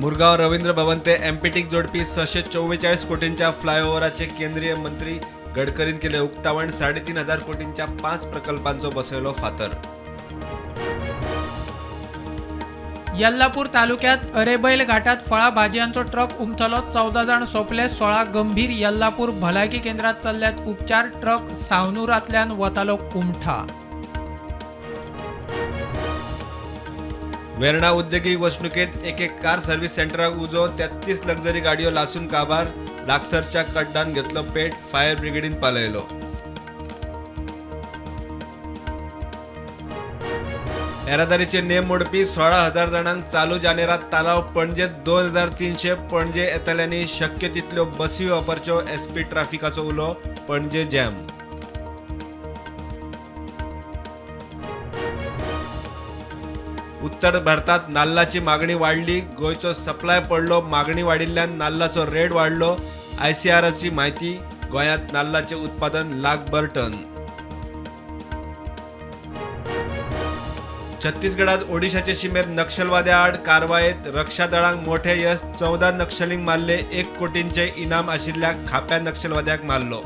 मुरगाव रवींद्र भवन ते एमपीटिक जोडपी 644 कोटींच्या फ्लायओव्हराचे केंद्रीय मंत्री गडकरीन केले उक्तावण 3,500 कोटींच्या 5 प्रकल्पांचो बसयलो फातर। यल्लापूर तालुक्यात अरेबैल घाटात फळा भाजयांचो ट्रक उमथलो 14 जण सोंपले 16 गंभीर। यल्लापूर भलायकी केंद्रात चल्ल्यात उपचार। ट्रक सावनूरांतल्यान वतालो कुमठा। वेर्णा उद्योगिक वसणुकेत एक कार सर्व्हिस सेंटराक उजो 33 लक्झरी गाडयो लासून काबार। लागसरच्या कड्डान घेतलो पेट, फायर ब्रिगेडीन पालयलो। येरादारीचे नेम मोडपी 16,000 जणांक चालू जानेरात तालाव। पणजेत 2,300 पणजे येतल्यांनी शक्य तितल्यो बसी वापरच्यो। एसपी ट्रॅफिकाचो उलो, पणजे जॅम। उत्तर भारतात नाल्लाची मागणी वाढली, गोयचो सप्लाय पडलो। मागणी वाढिल्ल्यान नाल्लाचो रेट वाढलो। ICRची माहिती, गोंयांत नाल्लाचे उत्पादन लाखभर टन। छत्तीसगडात ओडिशाचे शिमेर नक्षलवाद्या आड कारवायेत रक्षा दळांक मोठे यश। 14 नक्षलींक मारले। 1 कोटींचे इनाम आशिल्ल्या खाप्या नक्षलवाद्याक मारलो।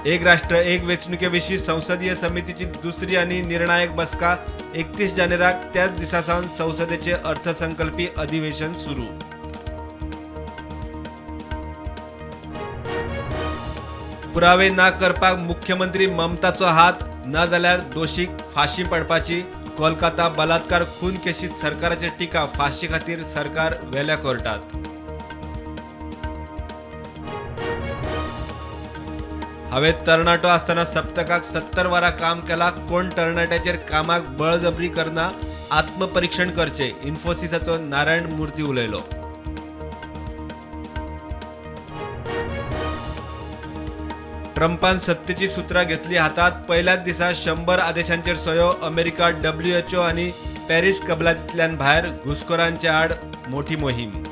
एक राष्ट्र एक वेंचणुके संसदीय समितीची दुसरी आणि निर्णायक बसका 31 जानेराक। त्याच दिसा सावन संसदेचे अर्थसंकल्पी अधिवेशन सुरू। पुरावे ना करपाक मुख्यमंत्री ममताचो हात, न जाल्यार दोशीक फाशी पडपाची। कोलकाता बलात्कार खून केशीत सरकाराची टिका, फाशी खातीर सरकार वेल्या कोर्टात। हांवें तरणाटो आसतना सप्तकाक 70 वरां काम केलां। कोण तरणाट्याचेर कामाक बळजबरी करना, आत्मपरीक्षण करचें, इन्फोसिसाचो नारायण मूर्ती उलयलो। ट्रम्पान सत्तेची सुत्रां घेतली हातात। पहिल्याच दिसा 100 आदेशांचेर सयो। अमेरिका, WHO आनी पॅरीस कबलातींतल्यान भायर। घुसखोरांचे आड मोठी मोहीम।